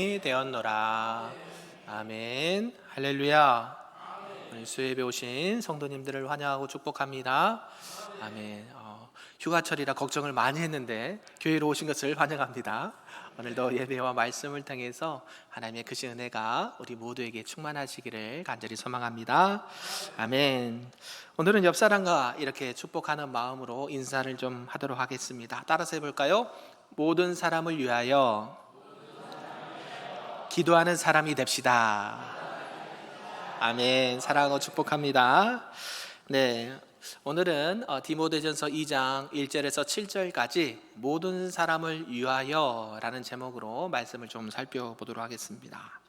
되었노라. 아멘. 할렐루야. 오늘 수요예배 오신 성도님들을 환영하고 축복합니다. 아멘. 휴가철이라 걱정을 많이 했는데 교회로 오신 것을 환영합니다. 오늘도 예배와 말씀을 통해서 하나님의 크신 은혜가 우리 모두에게 충만하시기를 간절히 소망합니다. 아멘. 오늘은 옆 사람과 이렇게 축복하는 마음으로 인사를 좀 하도록 하겠습니다. 따라서 해볼까요? 모든 사람을 위하여 기도하는 사람이 됩시다. 아멘. 사랑하고 축복합니다. 네, 오늘은 디모데전서 2장 1절에서 7절까지 모든 사람을 위하여 라는 제목으로 말씀을 좀 살펴보도록 하겠습니다.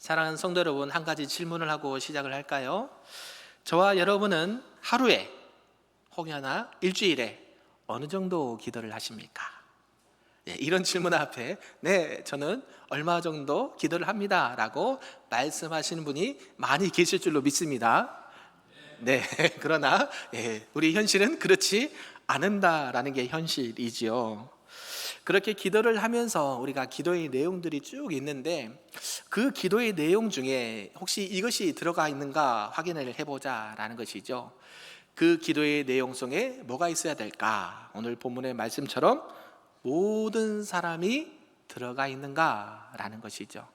사랑하는 성도 여러분, 한 가지 질문을 하고 시작을 할까요? 저와 여러분은 하루에 혹여나 일주일에 어느 정도 기도를 하십니까? 이런 질문 앞에 저는 얼마 정도 기도를 합니다 라고 말씀하시는 분이 많이 계실 줄로 믿습니다. 그러나 우리 현실은 그렇지 않는다라는 게 현실이지요. 그렇게 기도를 하면서 우리가 기도의 내용들이 쭉 있는데 그 기도의 내용 중에 혹시 이것이 들어가 있는가 확인을 해보자라는 것이죠. 그 기도의 내용 속에 뭐가 있어야 될까? 오늘 본문의 말씀처럼 모든 사람이 들어가 있는가라는 것이죠.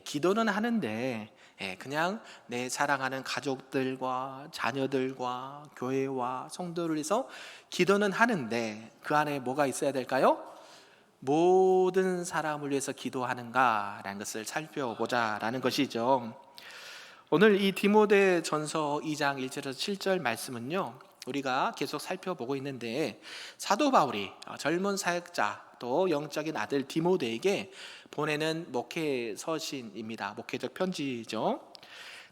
기도는 하는데 그냥 내 사랑하는 가족들과 자녀들과 교회와 성도를 위해서 기도는 하는데 그 안에 뭐가 있어야 될까요? 모든 사람을 위해서 기도하는가라는 것을 살펴보자라는 것이죠. 오늘 이 디모데 전서 2장 1절에서 7절 말씀은요, 우리가 계속 살펴보고 있는데 사도 바울이 젊은 사역자 또 영적인 아들 디모데에게 보내는 목회 서신입니다. 목회적 편지죠.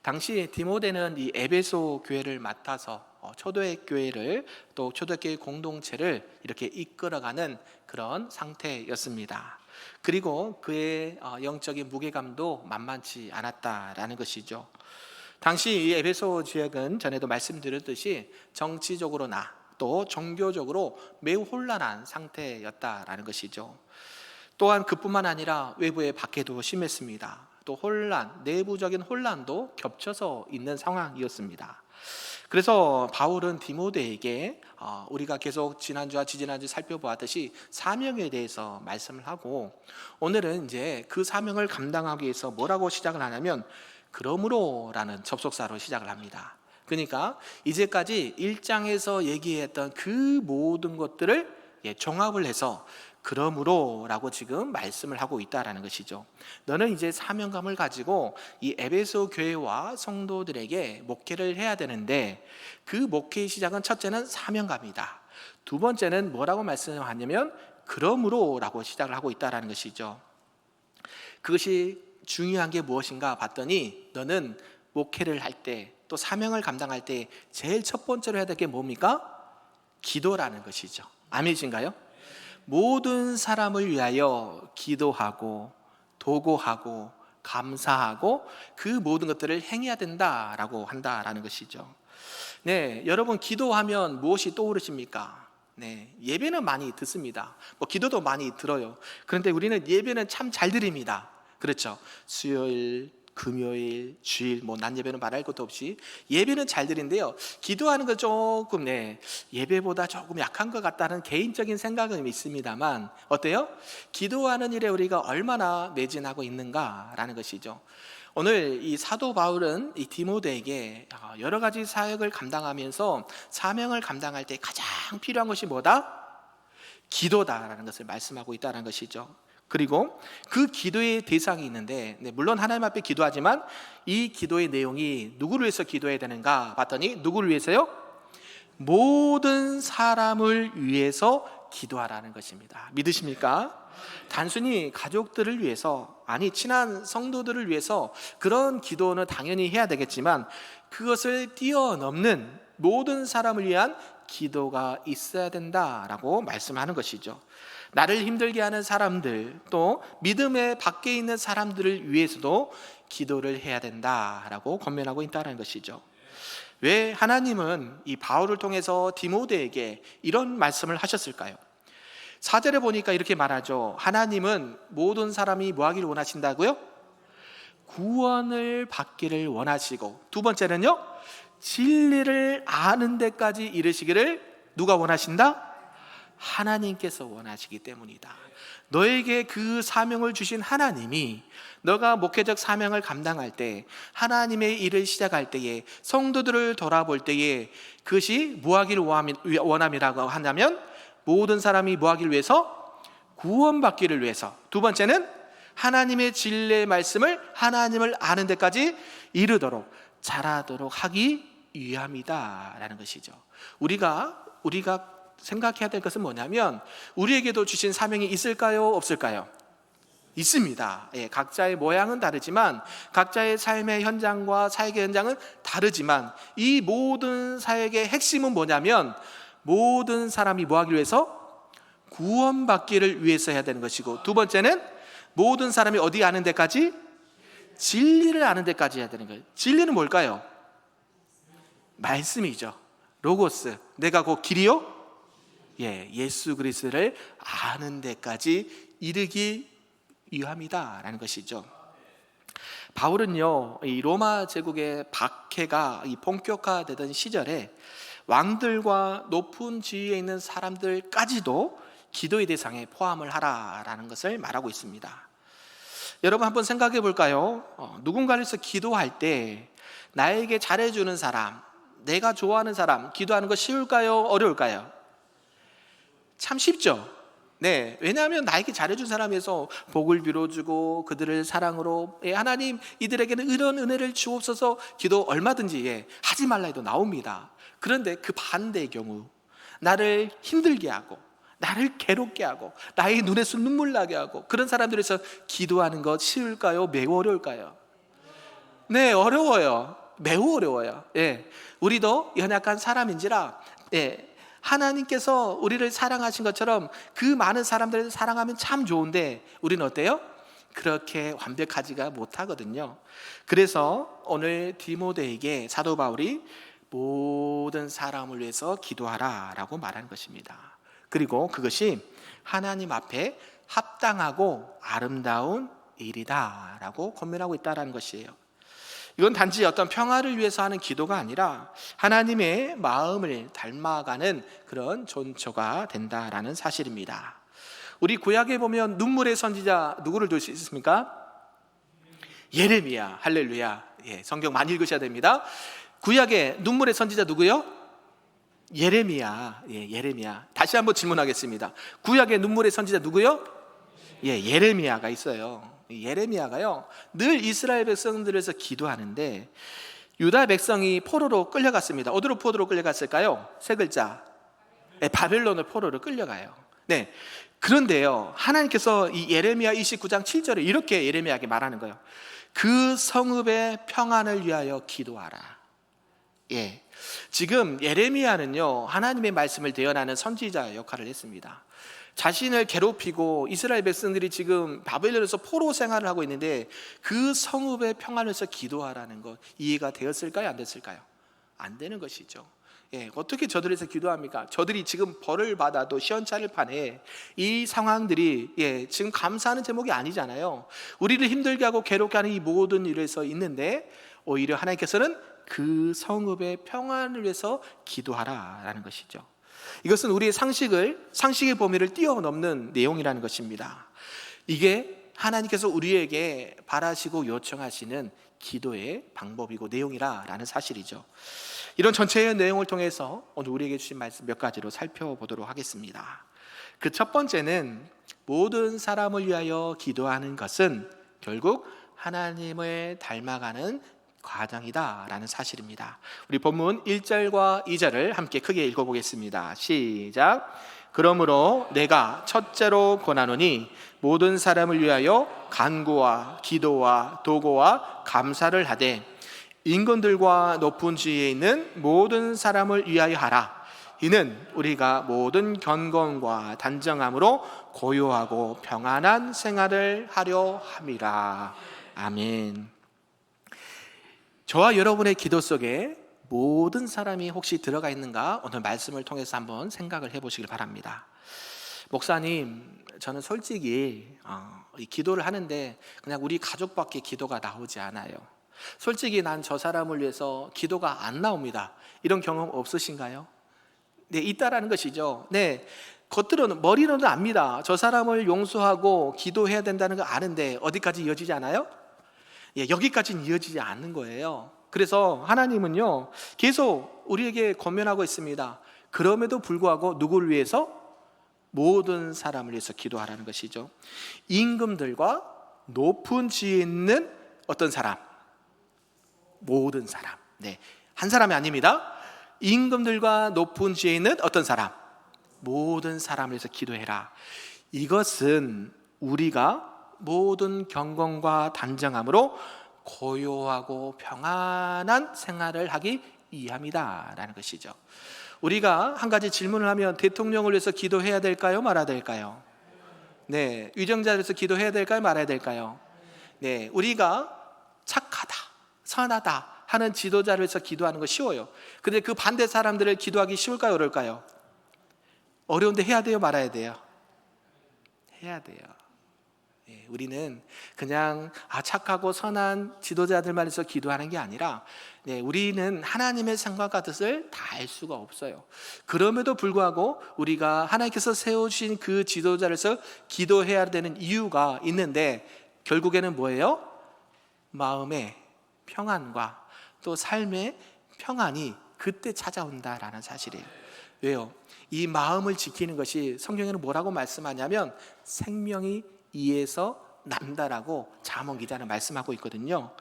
당시 디모데는 이 에베소 교회를 맡아서 초대교회 교회를 또 초대교회 공동체를 이렇게 이끌어가는 그런 상태였습니다. 그리고 그의 영적인 무게감도 만만치 않았다라는 것이죠. 당시 이 에베소 지역은 전에도 말씀드렸듯이 정치적으로나 또 종교적으로 매우 혼란한 상태였다라는 것이죠. 또한 그뿐만 아니라 외부의 박해도 심했습니다. 또 내부적인 혼란도 겹쳐서 있는 상황이었습니다. 그래서 바울은 디모데에게 우리가 계속 지난주와 지지난주 살펴보았듯이 사명에 대해서 말씀을 하고 오늘은 이제 그 사명을 감당하기 위해서 뭐라고 시작을 하냐면 그러므로 라는 접속사로 시작을 합니다. 그러니까 이제까지 1장에서 얘기했던 그 모든 것들을 종합을 해서 그러므로 라고 지금 말씀을 하고 있다는 것이죠. 너는 이제 사명감을 가지고 이 에베소 교회와 성도들에게 목회를 해야 되는데 그 목회의 시작은 첫째는 사명감이다. 두 번째는 뭐라고 말씀하냐면 그러므로 라고 시작을 하고 있다는 것이죠. 그것이 중요한 게 무엇인가 봤더니 너는 목회를 할 때 또 사명을 감당할 때 제일 첫 번째로 해야 될 게 뭡니까? 기도라는 것이죠. 아멘이신가요? 모든 사람을 위하여 기도하고 도구하고 감사하고 그 모든 것들을 행해야 된다라고 한다라는 것이죠. 여러분 기도하면 무엇이 떠오르십니까? 예배는 많이 듣습니다. 기도도 많이 들어요. 그런데 우리는 예배는 참 잘 드립니다. 그렇죠. 수요일, 금요일, 주일, 낮 예배는 말할 것도 없이 예배는 잘 드린데요. 기도하는 건 조금 예배보다 조금 약한 것 같다는 개인적인 생각은 있습니다만 어때요? 기도하는 일에 우리가 얼마나 매진하고 있는가라는 것이죠. 오늘 이 사도 바울은 이 디모데에게 여러 가지 사역을 감당하면서 사명을 감당할 때 가장 필요한 것이 뭐다? 기도다라는 것을 말씀하고 있다는 것이죠. 그리고 그 기도의 대상이 있는데 물론 하나님 앞에 기도하지만 이 기도의 내용이 누구를 위해서 기도해야 되는가 봤더니 누구를 위해서요? 모든 사람을 위해서 기도하라는 것입니다. 믿으십니까? 단순히 가족들을 위해서 친한 성도들을 위해서 그런 기도는 당연히 해야 되겠지만 그것을 뛰어넘는 모든 사람을 위한 기도가 있어야 된다라고 말씀하는 것이죠. 나를 힘들게 하는 사람들 또 믿음의 밖에 있는 사람들을 위해서도 기도를 해야 된다라고 권면하고 있다는 것이죠. 왜 하나님은 이 바울을 통해서 디모데에게 이런 말씀을 하셨을까요? 4절에 보니까 이렇게 말하죠. 하나님은 모든 사람이 뭐 하기를 원하신다고요? 구원을 받기를 원하시고, 두 번째는요, 진리를 아는 데까지 이르시기를 누가 원하신다? 하나님께서 원하시기 때문이다. 너에게 그 사명을 주신 하나님이 너가 목회적 사명을 감당할 때, 하나님의 일을 시작할 때에, 성도들을 돌아볼 때에 그것이 뭐 하기를 원함이라고 하냐면 모든 사람이 뭐 하기를 위해서? 구원받기를 위해서. 두 번째는 하나님의 진리의 말씀을 하나님을 아는 데까지 이르도록 자라도록 하기 위함이다 라는 것이죠. 우리가 생각해야 될 것은 뭐냐면, 우리에게도 주신 사명이 있을까요? 없을까요? 있습니다. 각자의 모양은 다르지만, 각자의 삶의 현장과 사역의 현장은 다르지만, 이 모든 사역의 핵심은 뭐냐면 모든 사람이 뭐 하기 위해서? 구원받기를 위해서 해야 되는 것이고, 두 번째는 모든 사람이 어디 아는 데까지? 진리를 아는 데까지 해야 되는 거예요. 진리는 뭘까요? 말씀이죠. 로고스. 내가 곧 길이요? 예수 그리스도를 아는 데까지 이르기 위함이다 라는 것이죠. 바울은요, 이 로마 제국의 박해가 본격화되던 시절에 왕들과 높은 지위에 있는 사람들까지도 기도의 대상에 포함을 하라라는 것을 말하고 있습니다. 여러분 한번 생각해 볼까요? 누군가를 위해서 기도할 때 나에게 잘해주는 사람, 내가 좋아하는 사람 기도하는 거 쉬울까요? 어려울까요? 참 쉽죠. 네, 왜냐하면 나에게 잘해준 사람에서 복을 빌어주고 그들을 사랑으로, 하나님 이들에게는 이런 은혜를 주옵소서, 기도 얼마든지 하지 말라 해도 나옵니다. 그런데 그 반대의 경우, 나를 힘들게 하고 나를 괴롭게 하고 나의 눈에서 눈물 나게 하고 그런 사람들에서 기도하는 것 쉬울까요? 매우 어려울까요? 네, 어려워요. 매우 어려워요. 우리도 연약한 사람인지라 하나님께서 우리를 사랑하신 것처럼 그 많은 사람들을 사랑하면 참 좋은데, 우리는 어때요? 그렇게 완벽하지가 못하거든요. 그래서 오늘 디모데에게 사도 바울이 모든 사람을 위해서 기도하라 라고 말하는 것입니다. 그리고 그것이 하나님 앞에 합당하고 아름다운 일이다 라고 권면하고 있다는 것이에요. 이건 단지 어떤 평화를 위해서 하는 기도가 아니라 하나님의 마음을 닮아가는 그런 존초가 된다라는 사실입니다. 우리 구약에 보면 눈물의 선지자 누구를 볼 수 있습니까? 예레미야. 할렐루야. 성경 많이 읽으셔야 됩니다. 구약의 눈물의 선지자 누구요? 예레미야. 예레미야. 다시 한번 질문하겠습니다. 구약의 눈물의 선지자 누구요? 예레미야가 있어요. 예레미야가요, 늘 이스라엘 백성들에서 기도하는데 유다 백성이 포로로 끌려갔습니다. 어디로 포로로 끌려갔을까요? 세 글자, 바벨론의 포로로 끌려가요. 네, 그런데요, 하나님께서 이 예레미야 29장 7절에 이렇게 예레미야에게 말하는 거예요. 그 성읍의 평안을 위하여 기도하라. 지금 예레미야는요, 하나님의 말씀을 대언하는 선지자 역할을 했습니다. 자신을 괴롭히고 이스라엘 백성들이 지금 바벨론에서 포로 생활을 하고 있는데 그 성읍의 평안을 위해서 기도하라는 것, 이해가 되었을까요? 안 됐을까요? 안 되는 것이죠. 어떻게 저들을 위해서 기도합니까? 저들이 지금 벌을 받아도 시원찮을 판에 이 상황들이 지금 감사하는 제목이 아니잖아요. 우리를 힘들게 하고 괴롭게 하는 이 모든 일에서 있는데 오히려 하나님께서는 그 성읍의 평안을 위해서 기도하라라는 것이죠. 이것은 우리의 상식의 범위를 뛰어넘는 내용이라는 것입니다. 이게 하나님께서 우리에게 바라시고 요청하시는 기도의 방법이고 내용이라는 사실이죠. 이런 전체의 내용을 통해서 오늘 우리에게 주신 말씀 몇 가지로 살펴보도록 하겠습니다. 그 첫 번째는 모든 사람을 위하여 기도하는 것은 결국 하나님을 닮아가는 과정이다라는 사실입니다. 우리 본문 1절과 2절을 함께 크게 읽어보겠습니다. 시작. 그러므로 내가 첫째로 권하노니 모든 사람을 위하여 간구와 기도와 도고와 감사를 하되 임금들과 높은 지위에 있는 모든 사람을 위하여 하라. 이는 우리가 모든 견고함과 단정함으로 고요하고 평안한 생활을 하려 함이라. 아멘. 저와 여러분의 기도 속에 모든 사람이 혹시 들어가 있는가? 오늘 말씀을 통해서 한번 생각을 해보시길 바랍니다. 목사님, 저는 솔직히 이 기도를 하는데 그냥 우리 가족밖에 기도가 나오지 않아요. 솔직히 난 저 사람을 위해서 기도가 안 나옵니다. 이런 경험 없으신가요? 네, 있다라는 것이죠. 네, 겉으로는, 머리로는 압니다. 저 사람을 용서하고 기도해야 된다는 거 아는데 어디까지 이어지지 않아요? 예, 여기까지는 이어지지 않는 거예요. 그래서 하나님은요, 계속 우리에게 권면하고 있습니다. 그럼에도 불구하고 누구를 위해서? 모든 사람을 위해서 기도하라는 것이죠. 임금들과 높은 지위에 있는 어떤 사람, 모든 사람. 네, 한 사람이 아닙니다. 임금들과 높은 지위에 있는 어떤 사람, 모든 사람을 위해서 기도해라. 이것은 우리가 모든 경건과 단정함으로 고요하고 평안한 생활을 하기 위함이다 라는 것이죠. 우리가 한 가지 질문을 하면 대통령을 위해서 기도해야 될까요? 말아야 될까요? 네, 위정자를 위해서 기도해야 될까요? 말아야 될까요? 네, 우리가 착하다, 선하다 하는 지도자를 위해서 기도하는 거 쉬워요. 근데 그 반대 사람들을 기도하기 쉬울까요? 어려울까요? 어려운데 해야 돼요? 말아야 돼요? 해야 돼요. 예, 우리는 그냥 착하고 선한 지도자들만 해서 기도하는 게 아니라, 네, 우리는 하나님의 생각과 뜻을 다 알 수가 없어요. 그럼에도 불구하고 우리가 하나님께서 세우신 그 지도자로서 기도해야 되는 이유가 있는데, 결국에는 뭐예요? 마음의 평안과 또 삶의 평안이 그때 찾아온다라는 사실이에요. 왜요? 이 마음을 지키는 것이 성경에는 뭐라고 말씀하냐면 생명이 이에서 난다라고 잠언 기자는 말씀하고 있거든요.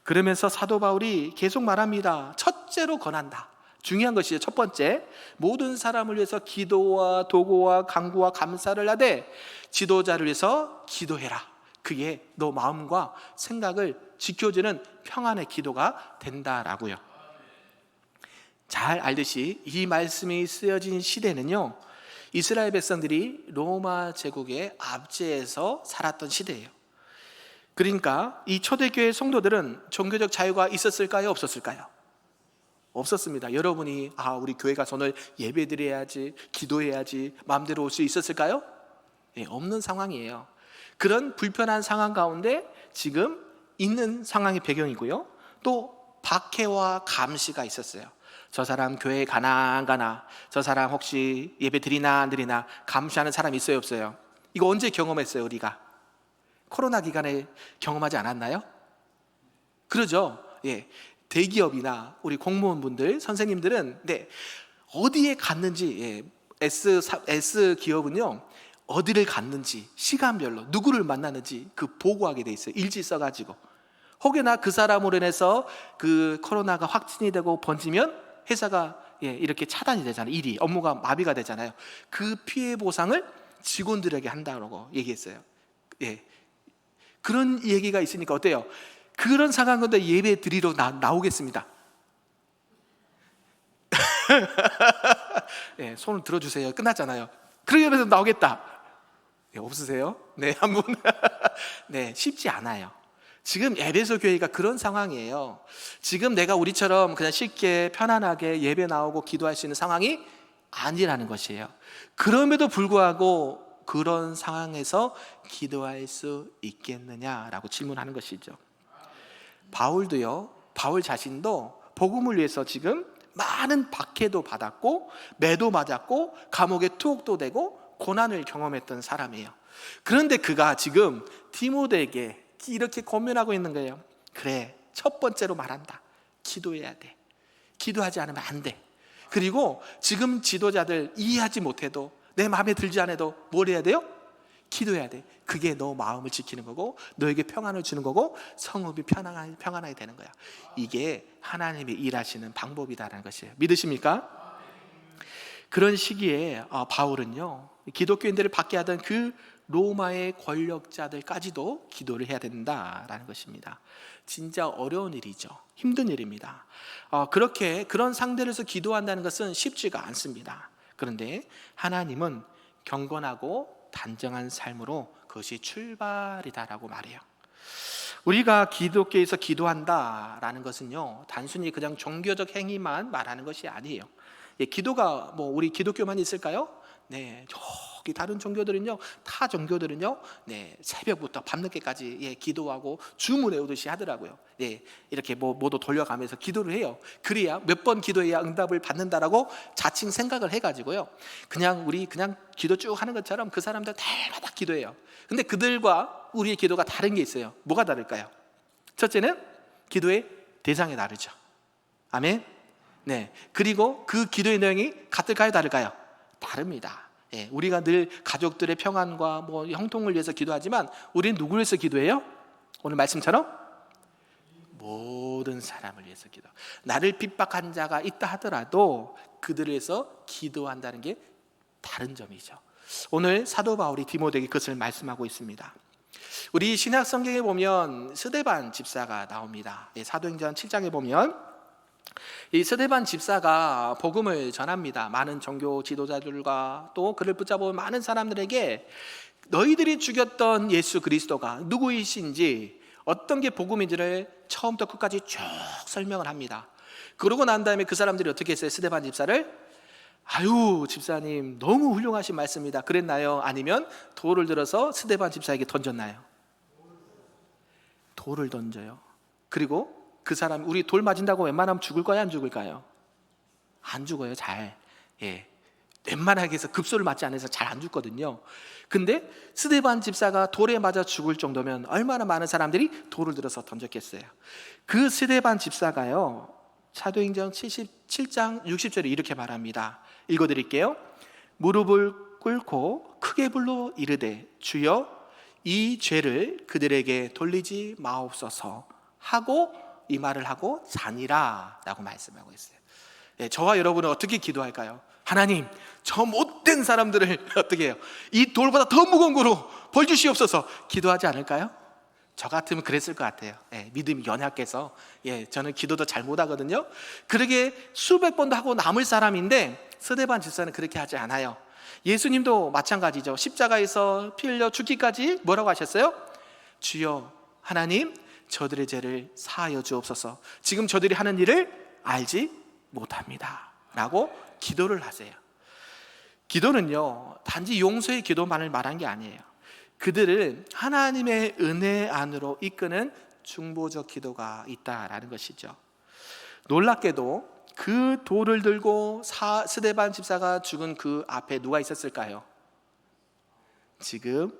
그러면서 사도 바울이 계속 말합니다. 첫째로 권한다. 중요한 것이죠. 첫 번째, 모든 사람을 위해서 기도와 도구와 간구와 감사를 하되 지도자를 위해서 기도해라. 그게 너 마음과 생각을 지켜주는 평안의 기도가 된다라고요. 잘 알듯이 이 말씀이 쓰여진 시대는요, 이스라엘 백성들이 로마 제국의 압제에서 살았던 시대예요. 그러니까 이 초대교회 성도들은 종교적 자유가 있었을까요? 없었을까요? 없었습니다. 여러분이 우리 교회 가서 오늘 예배드려야지, 기도해야지 마음대로 올 수 있었을까요? 네, 없는 상황이에요. 그런 불편한 상황 가운데 지금 있는 상황이 배경이고요. 또 박해와 감시가 있었어요. 저 사람 교회에 가나 안 가나, 저 사람 혹시 예배 드리나 안 드리나 감시하는 사람 있어요 없어요? 이거 언제 경험했어요? 우리가 코로나 기간에 경험하지 않았나요? 그러죠. 예, 대기업이나 우리 공무원분들, 선생님들은 어디에 갔는지, S 기업은요 어디를 갔는지 시간별로 누구를 만나는지 그 보고하게 돼 있어요. 일지 써가지고. 혹여나 그 사람으로 인해서 그 코로나가 확진이 되고 번지면 회사가 이렇게 차단이 되잖아요. 일이, 업무가 마비가 되잖아요. 그 피해 보상을 직원들에게 한다고 얘기했어요. 예, 그런 얘기가 있으니까 어때요? 그런 상황 건데 예배 드리러 나오겠습니다. 예, 손을 들어주세요. 끝났잖아요. 그러면서 나오겠다. 없으세요? 네, 한 분. 네, 쉽지 않아요. 지금 에베소 교회가 그런 상황이에요. 지금 내가 우리처럼 그냥 쉽게 편안하게 예배 나오고 기도할 수 있는 상황이 아니라는 것이에요. 그럼에도 불구하고 그런 상황에서 기도할 수 있겠느냐라고 질문하는 것이죠. 바울 자신도 복음을 위해서 지금 많은 박해도 받았고 매도 맞았고 감옥에 투옥도 되고 고난을 경험했던 사람이에요. 그런데 그가 지금 디모데에게 이렇게 권면하고 있는 거예요. 그래, 첫 번째로 말한다. 기도해야 돼. 기도하지 않으면 안 돼. 그리고 지금 지도자들 이해하지 못해도, 내 마음에 들지 않아도 뭘 해야 돼요? 기도해야 돼. 그게 너 마음을 지키는 거고 너에게 평안을 주는 거고 성읍이 평안하게 되는 거야. 이게 하나님이 일하시는 방법이다라는 것이에요. 믿으십니까? 그런 시기에 바울은요, 기독교인들을 받게 하던 그 로마의 권력자들까지도 기도를 해야 된다라는 것입니다. 진짜 어려운 일이죠. 힘든 일입니다. 그런 상대로서 기도한다는 것은 쉽지가 않습니다. 그런데 하나님은 경건하고 단정한 삶으로 그것이 출발이다라고 말해요. 우리가 기독교에서 기도한다라는 것은요, 단순히 그냥 종교적 행위만 말하는 것이 아니에요. 기도가 우리 기독교만 있을까요? 네, 거기 다른 종교들은요, 타 종교들은요, 새벽부터 밤늦게까지 기도하고 주문 외우듯이 하더라고요. 이렇게 모두 돌려가면서 기도를 해요. 그래야 몇 번 기도해야 응답을 받는다라고 자칭 생각을 해가지고요, 우리 기도 쭉 하는 것처럼 그 사람들 날마다 기도해요. 근데 그들과 우리의 기도가 다른 게 있어요. 뭐가 다를까요? 첫째는 기도의 대상이 다르죠. 아멘. 그리고 그 기도의 내용이 같을까요, 다를까요? 다릅니다. 우리가 늘 가족들의 평안과 형통을 위해서 기도하지만 우리는 누구를 위해서 기도해요? 오늘 말씀처럼 모든 사람을 위해서 기도. 나를 핍박한 자가 있다 하더라도 그들을 위해서 기도한다는 게 다른 점이죠. 오늘 사도 바울이 디모데에게 그것을 말씀하고 있습니다. 우리 신약 성경에 보면 스데반 집사가 나옵니다. 사도행전 7장에 보면 이 스데반 집사가 복음을 전합니다. 많은 종교 지도자들과 또 그를 붙잡은 많은 사람들에게 너희들이 죽였던 예수 그리스도가 누구이신지, 어떤 게 복음인지를 처음부터 끝까지 쭉 설명을 합니다. 그러고 난 다음에 그 사람들이 어떻게 했어요? 스데반 집사를 아유 집사님 너무 훌륭하신 말씀이다 그랬나요? 아니면 돌을 들어서 스데반 집사에게 던졌나요? 돌을 던져요. 그리고 그 사람, 우리 돌 맞은다고 웬만하면 죽을 거야, 안 죽을까요? 안 죽어요. 잘. 웬만하게 해서 급소를 맞지 않아서 잘 안 죽거든요. 근데 스데반 집사가 돌에 맞아 죽을 정도면 얼마나 많은 사람들이 돌을 들어서 던졌겠어요. 그 스데반 집사가요, 사도행전 77장 60절에 이렇게 말합니다. 읽어드릴게요. 무릎을 꿇고 크게 불러 이르되 주여 이 죄를 그들에게 돌리지 마옵소서 하고 이 말을 하고 자니라 라고 말씀하고 있어요. 저와 여러분은 어떻게 기도할까요? 하나님, 저 못된 사람들을 어떻게 해요? 이 돌보다 더 무거운 거로 벌 주시옵소서 기도하지 않을까요? 저 같으면 그랬을 것 같아요. 믿음이 연약해서 저는 기도도 잘 못하거든요. 그러게 수백 번도 하고 남을 사람인데 스데반 집사는 그렇게 하지 않아요. 예수님도 마찬가지죠. 십자가에서 피 흘려 죽기까지 뭐라고 하셨어요? 주여 하나님 저들의 죄를 사하여 주옵소서, 지금 저들이 하는 일을 알지 못합니다 라고 기도를 하세요. 기도는요 단지 용서의 기도만을 말한 게 아니에요. 그들을 하나님의 은혜 안으로 이끄는 중보적 기도가 있다라는 것이죠. 놀랍게도 그 돌을 들고 스데반 집사가 죽은 그 앞에 누가 있었을까요? 지금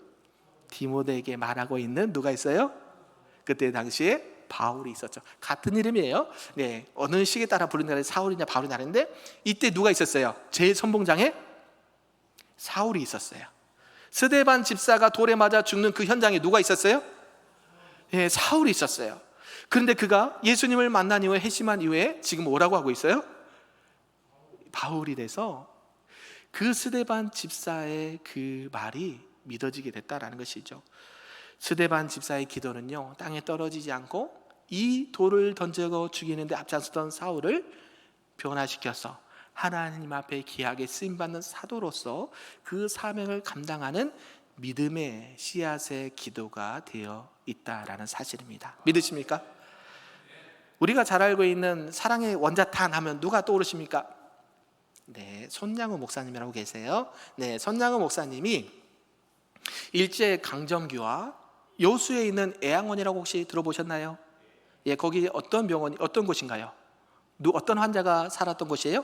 디모데에게 말하고 있는 누가 있어요? 그때 당시에 바울이 있었죠. 같은 이름이에요. 어느 시기에 따라 부르는 사울이냐 바울이 다른데 이때 누가 있었어요? 제 선봉장에 사울이 있었어요. 스데반 집사가 돌에 맞아 죽는 그 현장에 누가 있었어요? 사울이 있었어요. 그런데 그가 예수님을 만난 이후에, 회심한 이후에 지금 뭐라고 하고 있어요? 바울이 돼서 그 스데반 집사의 그 말이 믿어지게 됐다라는 것이죠. 스데반 집사의 기도는요 땅에 떨어지지 않고 이 돌을 던지고 죽이는데 앞장서던 사울을 변화시켜서 하나님 앞에 귀하게 쓰임받는 사도로서 그 사명을 감당하는 믿음의 씨앗의 기도가 되어 있다라는 사실입니다. 믿으십니까? 우리가 잘 알고 있는 사랑의 원자탄 하면 누가 떠오르십니까? 손양호 목사님이라고 계세요. 손양호 목사님이 일제 강점기와 여수에 있는 애양원이라고 혹시 들어보셨나요? 거기 어떤 병원이, 어떤 곳인가요? 어떤 환자가 살았던 곳이에요?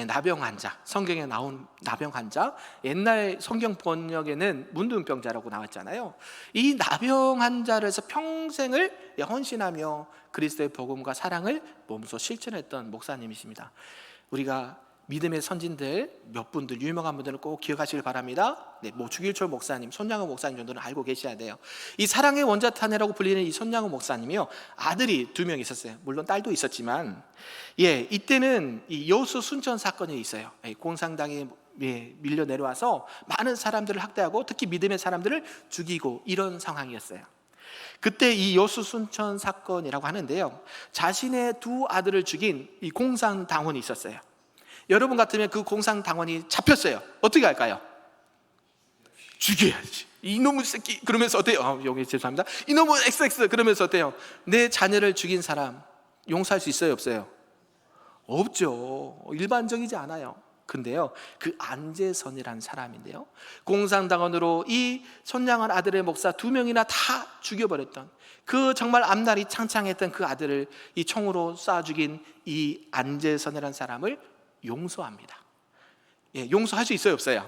나병 환자, 성경에 나온 나병 환자. 옛날 성경 번역에는 문둥병자라고 나왔잖아요. 이 나병 환자를 해서 평생을 헌신하며 그리스도의 복음과 사랑을 몸소 실천했던 목사님이십니다. 우리가 믿음의 선진들 몇 분들, 유명한 분들은 꼭 기억하시길 바랍니다. 주길철 목사님, 손양호 목사님 정도는 알고 계셔야 돼요. 이 사랑의 원자탄이라고 불리는 이 손양호 목사님이요, 아들이 2명 있었어요. 물론 딸도 있었지만 이때는 이 여수 순천 사건이 있어요. 공산당이 밀려 내려와서 많은 사람들을 학대하고 특히 믿음의 사람들을 죽이고 이런 상황이었어요. 그때 이 여수 순천 사건이라고 하는데요, 자신의 2 아들을 죽인 이 공산당원이 있었어요. 여러분 같으면 그 공산당원이 잡혔어요. 어떻게 할까요? 죽여야지, 이놈의 새끼 그러면서 어때요? 여기 죄송합니다. 이놈의 XX 그러면서 어때요? 내 자녀를 죽인 사람 용서할 수 있어요, 없어요? 없죠. 일반적이지 않아요. 근데요, 그 안재선이라는 사람인데요, 공산당원으로 이 손양원 아들의 목사 2명이나 다 죽여버렸던, 그 정말 앞날이 창창했던 그 아들을 이 총으로 쏴 죽인 이 안재선이라는 사람을 용서합니다. 용서할 수 있어요, 없어요?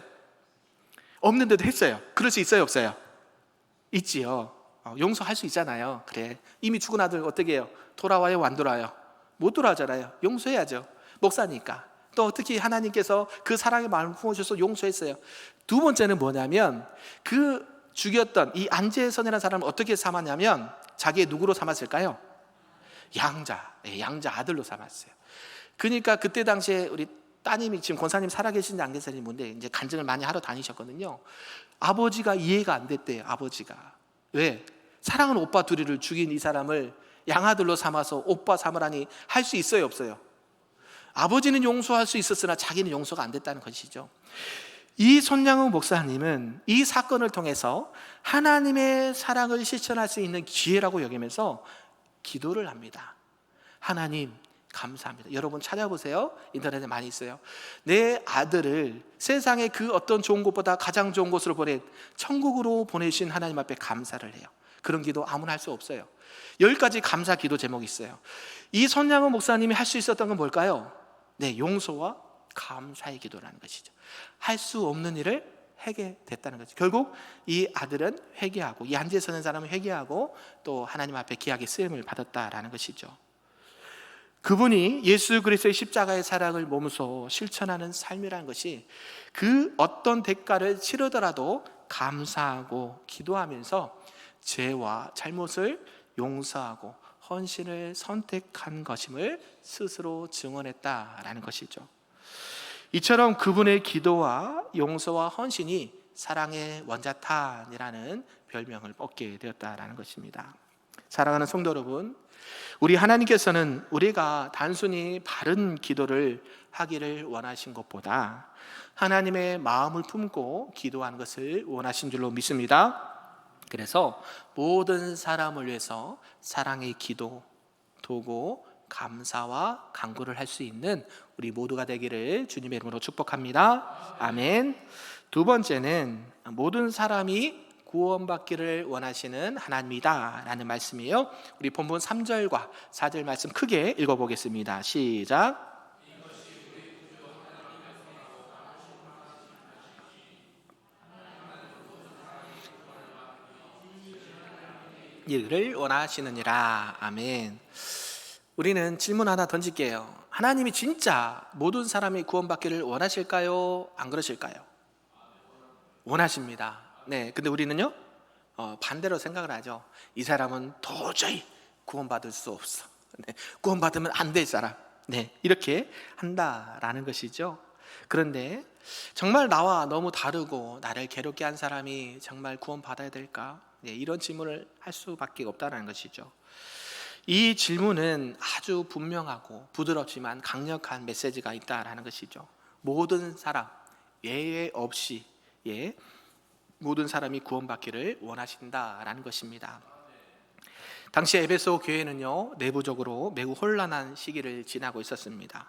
없는데도 했어요. 그럴 수 있어요, 없어요? 있지요. 용서할 수 있잖아요. 그래, 이미 죽은 아들 어떻게 해요? 돌아와요, 안 돌아와요? 못 돌아오잖아요. 용서해야죠. 목사니까. 또 특히 하나님께서 그 사랑의 마음을 품어주셔서 용서했어요. 두 번째는 뭐냐면, 그 죽였던 이 안재선이라는 사람을 어떻게 삼았냐면, 자기의 누구로 삼았을까요? 양자 아들로 삼았어요. 그러니까 그때 당시에 우리 따님이, 지금 권사님 살아계신지 안 계신지 모르는데 이제 간증을 많이 하러 다니셨거든요. 아버지가 이해가 안 됐대요. 아버지가 왜? 사랑하는 오빠 둘이를 죽인 이 사람을 양아들로 삼아서 오빠 삼으라니 할 수 있어요, 없어요? 아버지는 용서할 수 있었으나 자기는 용서가 안 됐다는 것이죠. 이 손양훈 목사님은 이 사건을 통해서 하나님의 사랑을 실천할 수 있는 기회라고 여기면서 기도를 합니다. 하나님 감사합니다. 여러분 찾아보세요. 인터넷에 많이 있어요. 내 아들을 세상의 그 어떤 좋은 곳보다 가장 좋은 곳으로 보낸 천국으로 보내신 하나님 앞에 감사를 해요. 그런 기도 아무나 할 수 없어요. 10가지 감사 기도 제목이 있어요. 이 손양훈 목사님이 할 수 있었던 건 뭘까요? 용서와 감사의 기도라는 것이죠. 할 수 없는 일을 하게 됐다는 거죠. 결국 이 아들은 회개하고, 이 안재선의 사람은 회개하고 또 하나님 앞에 귀하게 쓰임을 받았다라는 것이죠. 그분이 예수 그리스도의 십자가의 사랑을 몸소 실천하는 삶이라는 것이, 그 어떤 대가를 치르더라도 감사하고 기도하면서 죄와 잘못을 용서하고 헌신을 선택한 것임을 스스로 증언했다라는 것이죠. 이처럼 그분의 기도와 용서와 헌신이 사랑의 원자탄이라는 별명을 얻게 되었다라는 것입니다. 사랑하는 성도 여러분, 우리 하나님께서는 우리가 단순히 바른 기도를 하기를 원하신 것보다 하나님의 마음을 품고 기도하는 것을 원하신 줄로 믿습니다. 그래서 모든 사람을 위해서 사랑의 기도, 도구, 감사와 간구를 할 수 있는 우리 모두가 되기를 주님의 이름으로 축복합니다. 아멘. 두 번째는 모든 사람이 구원받기를 원하시는 하나님이다 라는 말씀이에요. 우리 본문 3절과 4절 말씀 크게 읽어보겠습니다. 시작. 이를 원하시느니라. 아멘. 우리는 질문 하나 던질게요. 하나님이 진짜 모든 사람이 구원받기를 원하실까요? 안 그러실까요? 원하십니다. 근데 우리는요, 반대로 생각을 하죠. 이 사람은 도저히 구원받을 수 없어. 구원받으면 안 될 사람. 이렇게 한다라는 것이죠. 그런데 정말 나와 너무 다르고 나를 괴롭게 한 사람이 정말 구원받아야 될까? 이런 질문을 할 수밖에 없다는 것이죠. 이 질문은 아주 분명하고 부드럽지만 강력한 메시지가 있다라는 것이죠. 모든 사람 예외 없이 모든 사람이 구원받기를 원하신다라는 것입니다. 당시 에베소 교회는요, 내부적으로 매우 혼란한 시기를 지나고 있었습니다.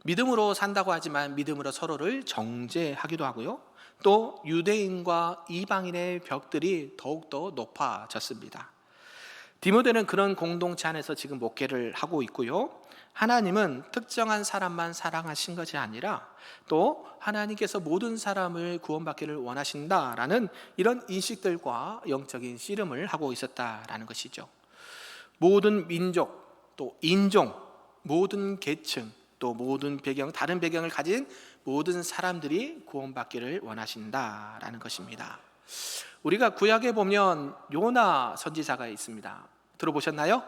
믿음으로 산다고 하지만 믿음으로 서로를 정죄하기도 하고요, 또 유대인과 이방인의 벽들이 더욱더 높아졌습니다. 디모데는 그런 공동체 안에서 지금 목회를 하고 있고요, 하나님은 특정한 사람만 사랑하신 것이 아니라 또 하나님께서 모든 사람을 구원받기를 원하신다라는 이런 인식들과 영적인 씨름을 하고 있었다라는 것이죠. 모든 민족, 또 인종, 모든 계층, 또 모든 배경, 다른 배경을 가진 모든 사람들이 구원받기를 원하신다라는 것입니다. 우리가 구약에 보면 요나 선지자가 있습니다. 들어보셨나요?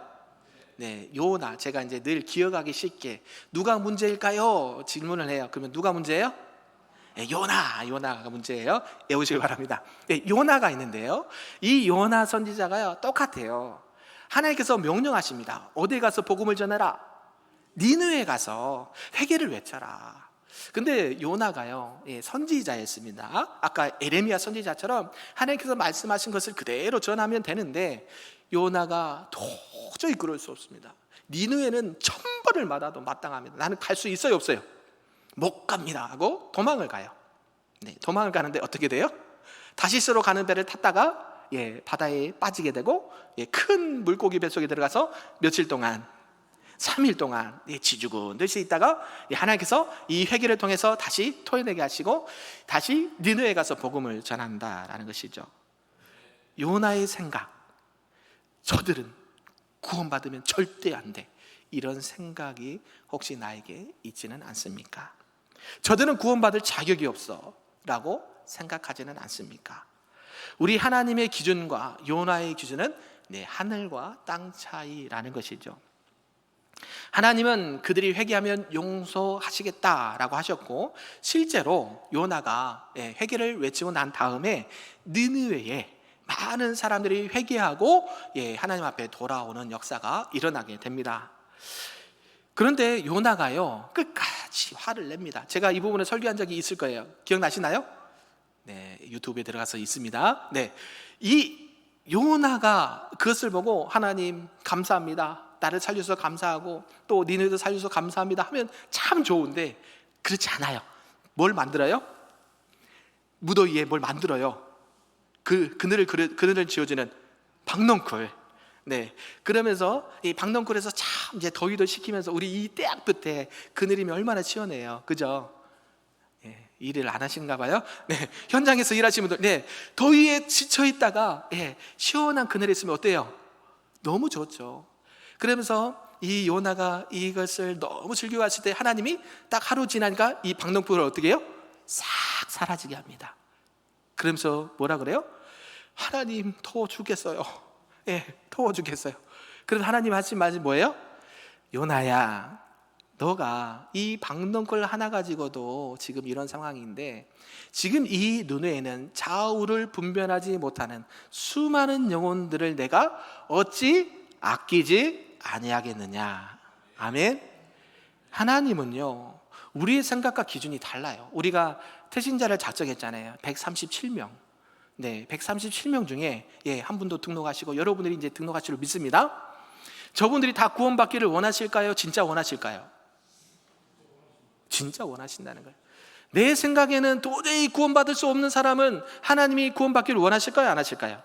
요나. 제가 이제 늘 기억하기 쉽게 누가 문제일까요? 질문을 해요. 그러면 누가 문제예요? 요나가 문제예요. 외우시기 바랍니다. 요나가 있는데요, 이 요나 선지자가요 똑같아요. 하나님께서 명령하십니다. 어디에 가서 복음을 전해라? 니느웨에 가서 회개를 외쳐라. 근데 요나가요 선지자였습니다. 아까 에레미야 선지자처럼 하나님께서 말씀하신 것을 그대로 전하면 되는데 요나가 도저히 그럴 수 없습니다. 니느웨는 천벌을 받아도 마땅합니다. 나는 갈 수 있어요, 없어요? 못 갑니다 하고 도망을 가요. 네, 도망을 가는데 어떻게 돼요? 다시스로 가는 배를 탔다가 바다에 빠지게 되고 큰 물고기 뱃속에 들어가서 며칠 동안 3일 동안 지죽은듯이 있다가 하나님께서 이 회개를 통해서 다시 토해내게 하시고 다시 니느웨에 가서 복음을 전한다라는 것이죠. 요나의 생각, 저들은 구원받으면 절대 안 돼, 이런 생각이 혹시 나에게 있지는 않습니까? 저들은 구원받을 자격이 없어 라고 생각하지는 않습니까? 우리 하나님의 기준과 요나의 기준은 하늘과 땅 차이라는 것이죠. 하나님은 그들이 회개하면 용서하시겠다라고 하셨고, 실제로 요나가 회개를 외치고 난 다음에 니느웨에 많은 사람들이 회개하고 하나님 앞에 돌아오는 역사가 일어나게 됩니다. 그런데 요나가요 끝까지 화를 냅니다. 제가 이 부분을 설교한 적이 있을 거예요. 기억나시나요? 네, 유튜브에 들어가서 있습니다. 네, 이 요나가 그것을 보고 하나님 감사합니다, 나를 살려주셔서 감사하고 또 니네도 살려주셔서 감사합니다 하면 참 좋은데, 그렇지 않아요. 뭘 만들어요? 무더위에 뭘 만들어요? 그늘을 지어주는 박넝쿨. 네, 그러면서 이 박넝쿨에서 참 이제 더위도 식히면서 우리 이 때약볕 에 그늘이면 얼마나 시원해요, 그죠? 일을 안 하시는가 봐요. 네, 현장에서 일하시는 분들, 더위에 지쳐 있다가 시원한 그늘에 있으면 어때요? 너무 좋죠. 그러면서 이 요나가 이것을 너무 즐겨왔을 때 하나님이 딱 하루 지나니까 이 박넝쿨을 어떻게 해요? 싹 사라지게 합니다. 그러면서 뭐라 그래요? 하나님 더워 죽겠어요. 더워 죽겠어요. 그래서 하나님 하신 말이 뭐예요? 요나야, 너가 이 박넝쿨 하나 가지고도 지금 이런 상황인데, 지금 이 니느웨에는 좌우를 분별하지 못하는 수많은 영혼들을 내가 어찌 아끼지 아니하겠느냐. 아멘. 하나님은요 우리의 생각과 기준이 달라요. 우리가 태신자를 작정했잖아요. 137명. 137명 중에 한 분도 등록하시고 여러분들이 이제 등록하실 줄 믿습니다. 저분들이 다 구원받기를 원하실까요? 진짜 원하실까요? 진짜 원하신다는 거예요. 내 생각에는 도저히 구원받을 수 없는 사람은 하나님이 구원받기를 원하실까요? 안 하실까요?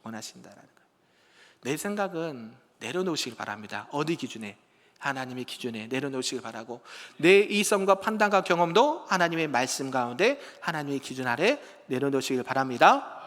원하신다는 거예요. 내 생각은 내려놓으시길 바랍니다. 어디 기준에? 하나님의 기준에 내려놓으시길 바라고, 내 이성과 판단과 경험도 하나님의 말씀 가운데 하나님의 기준 아래 내려놓으시길 바랍니다.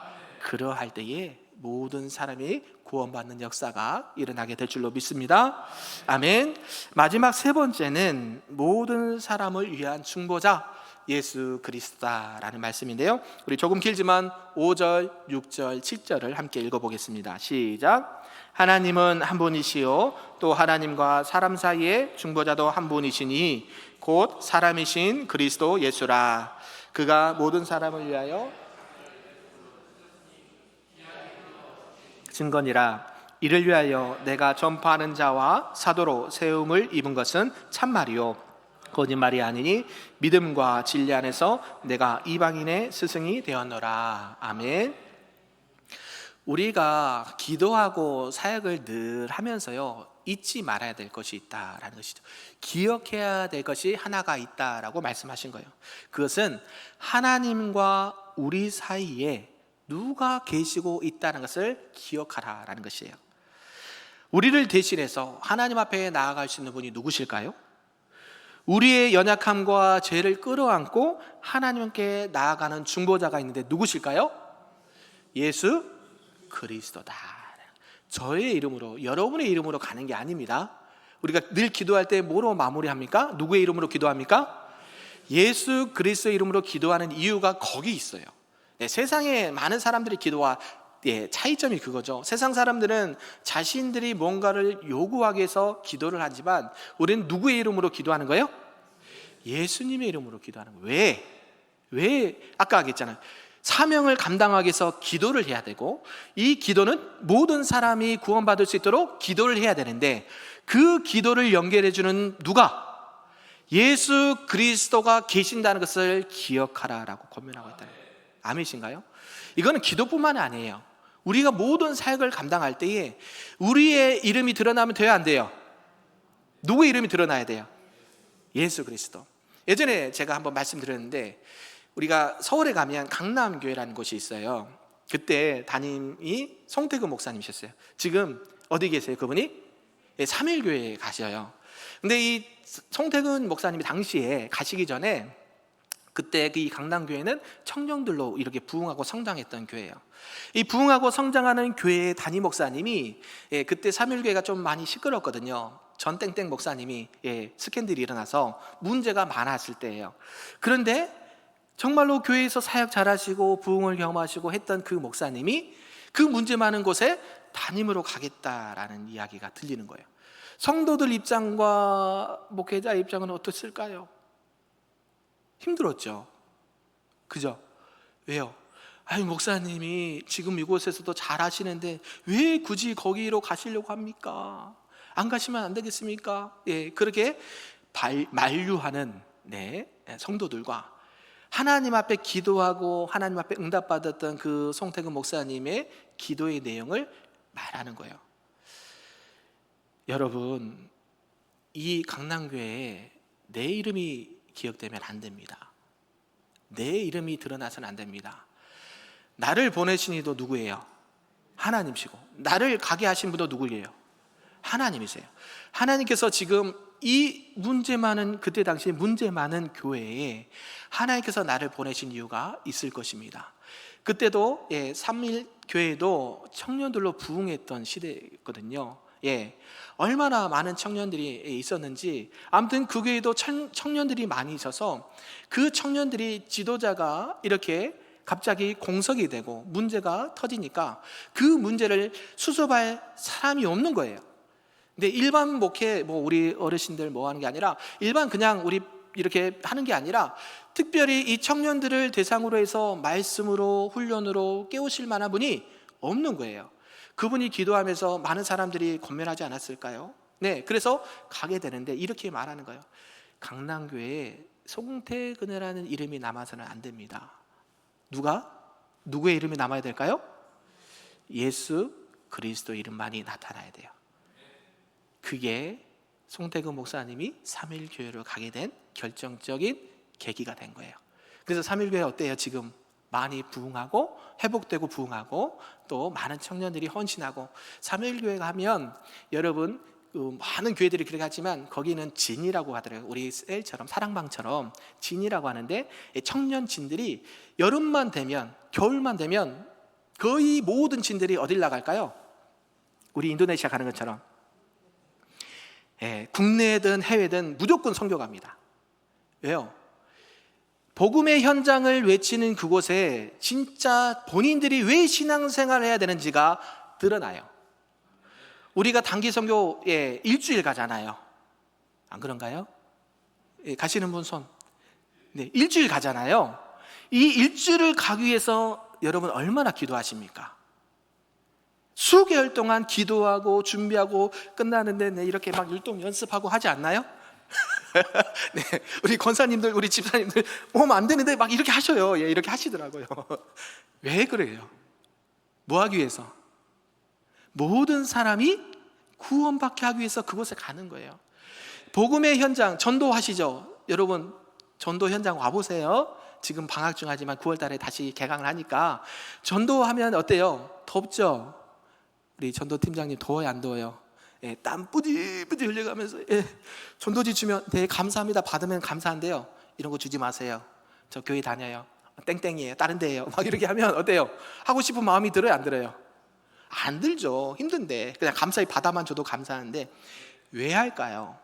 그러할 때에 모든 사람이 구원받는 역사가 일어나게 될 줄로 믿습니다. 아멘. 마지막 세 번째는 모든 사람을 위한 중보자 예수 그리스도다라는 말씀인데요, 우리 조금 길지만 5절, 6절, 7절을 함께 읽어보겠습니다. 시작. 하나님은 한 분이시요 또 하나님과 사람 사이에 중보자도 한 분이시니 곧 사람이신 그리스도 예수라. 그가 모든 사람을 위하여 증거니라. 이를 위하여 내가 전파하는 자와 사도로 세움을 입은 것은 참말이요 거짓말이 아니니 믿음과 진리 안에서 내가 이방인의 스승이 되었노라. 아멘. 우리가 기도하고 사역을 늘 하면서요 잊지 말아야 될 것이 있다라는 것이죠. 기억해야 될 것이 하나가 있다라고 말씀하신 거예요. 그것은 하나님과 우리 사이에 누가 계시고 있다는 것을 기억하라라는 것이에요. 우리를 대신해서 하나님 앞에 나아갈 수 있는 분이 누구실까요? 우리의 연약함과 죄를 끌어안고 하나님께 나아가는 중보자가 있는데 누구실까요? 예수 그리스도다. 저의 이름으로, 여러분의 이름으로 가는 게 아닙니다. 우리가 늘 기도할 때 뭐로 마무리합니까? 누구의 이름으로 기도합니까? 예수 그리스도의 이름으로 기도하는 이유가 거기 있어요. 세상에 많은 사람들이 기도와 차이점이 그거죠. 세상 사람들은 자신들이 뭔가를 요구하기 위해서 기도를 하지만 우리는 누구의 이름으로 기도하는 거예요? 예수님의 이름으로 기도하는 거예요. 왜? 아까 얘기했잖아요. 사명을 감당하기 위해서 기도를 해야 되고, 이 기도는 모든 사람이 구원받을 수 있도록 기도를 해야 되는데, 그 기도를 연결해 주는 누가? 예수 그리스도가 계신다는 것을 기억하라라고 권면하고 있다는 거예요. 아멘이신가요? 이거는 기도뿐만 아니에요. 우리가 모든 사역을 감당할 때에 우리의 이름이 드러나면 돼요, 안 돼요? 누구의 이름이 드러나야 돼요? 예수 그리스도. 예전에 제가 한번 말씀드렸는데 우리가 서울에 가면 강남교회라는 곳이 있어요. 그때 담임이 송태근 목사님이셨어요. 지금 어디 계세요? 그분이 삼일교회에 가셔요. 근데 이 송태근 목사님이 당시에 가시기 전에 그때 이 강남교회는 청년들로 이렇게 부흥하고 성장했던 교회예요. 이 부흥하고 성장하는 교회의 담임 목사님이 그때 삼일교회가 좀 많이 시끄럽거든요. 전 땡땡 목사님이 스캔들이 일어나서 문제가 많았을 때예요. 그런데 정말로 교회에서 사역 잘하시고 부흥을 경험하시고 했던 그 목사님이 그 문제 많은 곳에 담임으로 가겠다라는 이야기가 들리는 거예요. 성도들 입장과 목회자 입장은 어떻을까요? 힘들었죠. 그죠? 왜요? 아유, 목사님이 지금 이곳에서도 잘하시는데 왜 굳이 거기로 가시려고 합니까? 안 가시면 안 되겠습니까? 그렇게 만류하는 성도들과 하나님 앞에 기도하고 하나님 앞에 응답받았던 그 송태근 목사님의 기도의 내용을 말하는 거예요. 여러분, 이 강남교회에 내 이름이 기억되면 안 됩니다. 내 이름이 드러나서는 안 됩니다. 나를 보내신 이도 누구예요? 하나님이시고, 나를 가게 하신 분도 누구예요? 하나님이세요. 하나님께서 지금 이 문제 많은, 그때 당시에 문제 많은 교회에 하나님께서 나를 보내신 이유가 있을 것입니다. 그때도 삼일 교회도 청년들로 부흥했던 시대였거든요. 얼마나 많은 청년들이 있었는지, 아무튼 그 교회도 청년들이 많이 있어서 그 청년들이 지도자가 이렇게 갑자기 공석이 되고 문제가 터지니까 그 문제를 수습할 사람이 없는 거예요. 근데 일반 목회, 우리 어르신들 하는 게 아니라 일반 그냥 우리 이렇게 하는 게 아니라 특별히 이 청년들을 대상으로 해서 말씀으로 훈련으로 깨우실 만한 분이 없는 거예요. 그분이 기도하면서 많은 사람들이 권면하지 않았을까요? 그래서 가게 되는데 이렇게 말하는 거예요. 강남교회에 송태근이라는 이름이 남아서는 안 됩니다. 누구의 이름이 남아야 될까요? 예수 그리스도 이름만이 나타나야 돼요. 그게 송태근 목사님이 삼일교회로 가게 된 결정적인 계기가 된 거예요. 그래서 삼일교회 어때요? 지금 많이 부흥하고 회복되고 부흥하고 또 많은 청년들이 헌신하고, 삼일교회 가면 여러분 많은 교회들이 그렇게 하지만 거기는 진이라고 하더라고요. 우리 셀처럼 사랑방처럼 진이라고 하는데, 청년 진들이 여름만 되면 겨울만 되면 거의 모든 진들이 어딜 나갈까요? 우리 인도네시아 가는 것처럼 국내든 해외든 무조건 선교 갑니다. 왜요? 복음의 현장을 외치는 그곳에 진짜 본인들이 왜 신앙생활을 해야 되는지가 드러나요. 우리가 단기 선교에 일주일 가잖아요. 안 그런가요? 가시는 분 손. 일주일 가잖아요. 이 일주일을 가기 위해서 여러분 얼마나 기도하십니까? 수개월 동안 기도하고 준비하고 끝나는데 이렇게 막 율동 연습하고 하지 않나요? 우리 권사님들, 우리 집사님들 오면 안 되는데 막 이렇게 하셔요. 이렇게 하시더라고요. 왜 그래요? 뭐 하기 위해서? 모든 사람이 구원받게 하기 위해서 그곳에 가는 거예요. 복음의 현장, 전도하시죠? 여러분 전도 현장 와보세요. 지금 방학 중 하지만 9월 달에 다시 개강을 하니까 전도하면 어때요? 덥죠? 우리 전도팀장님 더워요, 안 더워요? 땀 뿌디뿌디 흘려가면서 전도지 주면 되게 감사합니다, 받으면 감사한데요, 이런 거 주지 마세요. 저 교회 다녀요, 땡땡이에요, 다른 데예요, 막 이렇게 하면 어때요? 하고 싶은 마음이 들어요, 안 들어요? 안 들죠. 힘든데 그냥 감사히 받아만 줘도 감사한데 왜 할까요?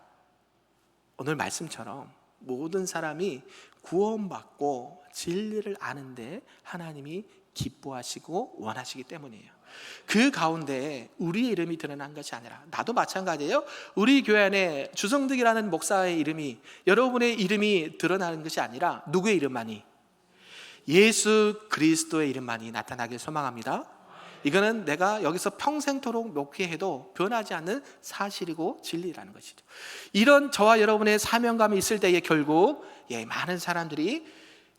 오늘 말씀처럼 모든 사람이 구원받고 진리를 아는데 하나님이 기뻐하시고 원하시기 때문이에요. 그 가운데 우리의 이름이 드러난 것이 아니라, 나도 마찬가지예요. 우리 교회 안에 주성득이라는 목사의 이름이, 여러분의 이름이 드러나는 것이 아니라 누구의 이름만이? 예수 그리스도의 이름만이 나타나길 소망합니다. 이거는 내가 여기서 평생토록 목회해도 변하지 않는 사실이고 진리라는 것이죠. 이런 저와 여러분의 사명감이 있을 때에 결국 많은 사람들이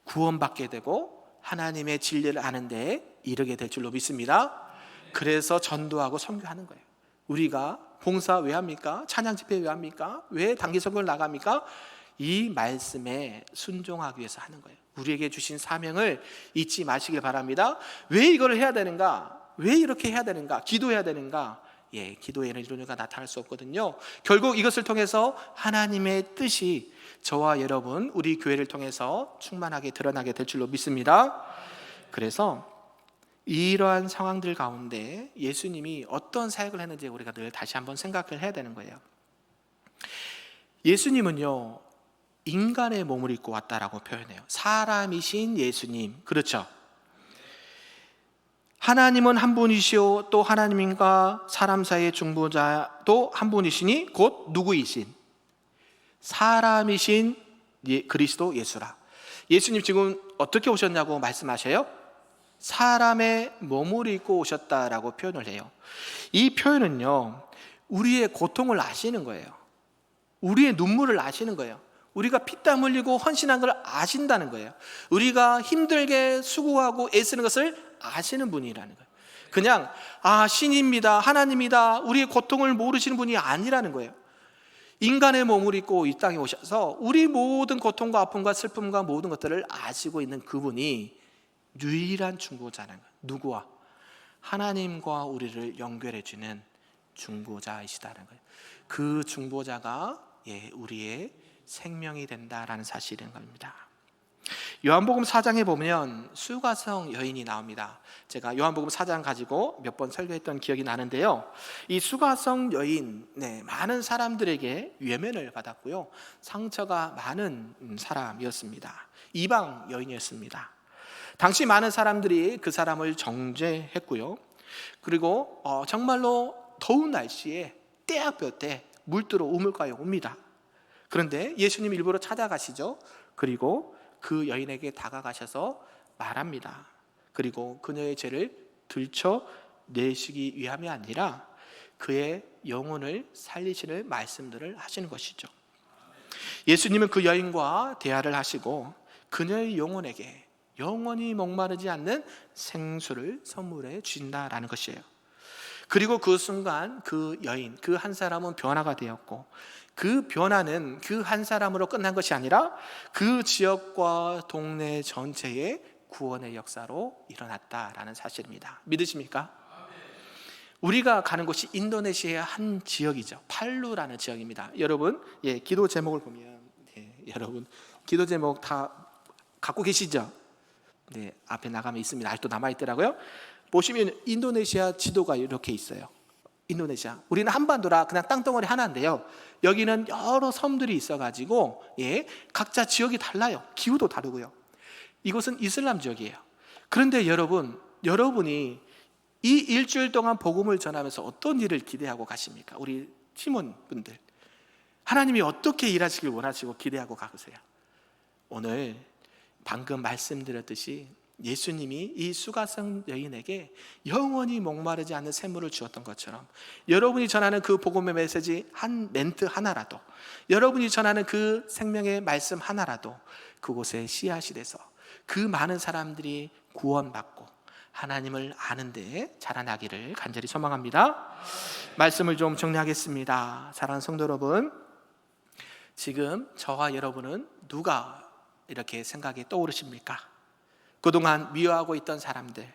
구원받게 되고 하나님의 진리를 아는 데에 이르게 될 줄로 믿습니다. 그래서 전도하고 선교하는 거예요. 우리가 봉사 왜 합니까? 찬양 집회 왜 합니까? 왜 단기 선교를 나갑니까? 이 말씀에 순종하기 위해서 하는 거예요. 우리에게 주신 사명을 잊지 마시길 바랍니다. 왜 이걸 해야 되는가? 왜 이렇게 해야 되는가? 기도해야 되는가? 기도에는 이런 이유가 나타날 수 없거든요. 결국 이것을 통해서 하나님의 뜻이 저와 여러분, 우리 교회를 통해서 충만하게 드러나게 될 줄로 믿습니다. 그래서 이러한 상황들 가운데 예수님이 어떤 사역을 했는지 우리가 늘 다시 한번 생각을 해야 되는 거예요. 예수님은요, 인간의 몸을 입고 왔다라고 표현해요. 사람이신 예수님, 그렇죠? 하나님은 한 분이시오, 또 하나님과 사람 사이의 중보자도 한 분이시니 곧 누구이신 사람이신 그리스도 예수라. 예수님 지금 어떻게 오셨냐고 말씀하셔요? 사람의 몸을 입고 오셨다라고 표현을 해요. 이 표현은요, 우리의 고통을 아시는 거예요. 우리의 눈물을 아시는 거예요. 우리가 피땀 흘리고 헌신한 걸 아신다는 거예요. 우리가 힘들게 수고하고 애쓰는 것을 아시는 분이라는 거예요. 그냥 신입니다, 하나님이다, 우리의 고통을 모르시는 분이 아니라는 거예요. 인간의 몸을 입고 이 땅에 오셔서 우리 모든 고통과 아픔과 슬픔과 모든 것들을 아시고 있는 그분이 유일한 중보자라는 거예요. 누구와? 하나님과 우리를 연결해 주는 중보자이시다는 거예요. 그 중보자가 우리의 생명이 된다라는 사실인 겁니다. 요한복음 4장에 보면 수가성 여인이 나옵니다. 제가 요한복음 4장 가지고 몇 번 설교했던 기억이 나는데요, 이 수가성 여인, 많은 사람들에게 외면을 받았고요, 상처가 많은 사람이었습니다. 이방 여인이었습니다. 당시 많은 사람들이 그 사람을 정죄했고요, 그리고 정말로 더운 날씨에 때야볕 때 물들어 우물가에 옵니다. 그런데 예수님 일부러 찾아가시죠. 그리고 그 여인에게 다가가셔서 말합니다. 그리고 그녀의 죄를 들춰내시기 위함이 아니라 그의 영혼을 살리시는 말씀들을 하시는 것이죠. 예수님은 그 여인과 대화를 하시고 그녀의 영혼에게 영원히 목마르지 않는 생수를 선물해 주신다라는 것이에요. 그리고 그 순간 그 여인, 그 한 사람은 변화가 되었고, 그 변화는 그 한 사람으로 끝난 것이 아니라 그 지역과 동네 전체의 구원의 역사로 일어났다라는 사실입니다. 믿으십니까? 우리가 가는 곳이 인도네시아의 한 지역이죠. 팔루라는 지역입니다. 여러분, 기도 제목을 보면, 여러분 기도 제목 다 갖고 계시죠? 앞에 나가면 있습니다. 아직도 남아있더라고요. 보시면 인도네시아 지도가 이렇게 있어요. 인도네시아, 우리는 한반도라 그냥 땅덩어리 하나인데요, 여기는 여러 섬들이 있어가지고 각자 지역이 달라요. 기후도 다르고요. 이곳은 이슬람 지역이에요. 그런데 여러분이 이 일주일 동안 복음을 전하면서 어떤 일을 기대하고 가십니까? 우리 팀원분들, 하나님이 어떻게 일하시길 원하시고 기대하고 가세요? 오늘 방금 말씀드렸듯이 예수님이 이 수가성 여인에게 영원히 목마르지 않는 샘물을 주었던 것처럼, 여러분이 전하는 그 복음의 메시지 한 멘트 하나라도, 여러분이 전하는 그 생명의 말씀 하나라도 그곳에 씨앗이 돼서 그 많은 사람들이 구원받고 하나님을 아는 데 자라나기를 간절히 소망합니다. 말씀을 좀 정리하겠습니다. 사랑하는 성도 여러분, 지금 저와 여러분은 누가 이렇게 생각이 떠오르십니까? 그동안 미워하고 있던 사람들,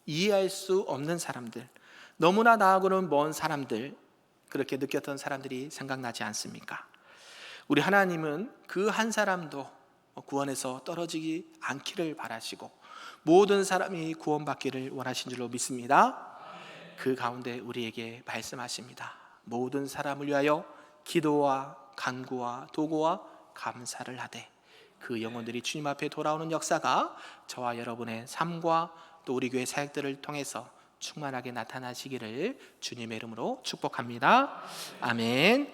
이해할 수 없는 사람들, 너무나 나하고는 먼 사람들, 그렇게 느꼈던 사람들이 생각나지 않습니까? 우리 하나님은 그 한 사람도 구원에서 떨어지지 않기를 바라시고 모든 사람이 구원받기를 원하신 줄로 믿습니다. 그 가운데 우리에게 말씀하십니다. 모든 사람을 위하여 기도와 간구와 도구와 감사를 하되 그 영혼들이 주님 앞에 돌아오는 역사가 저와 여러분의 삶과 또 우리 교회 사역들을 통해서 충만하게 나타나시기를 주님의 이름으로 축복합니다. 아멘.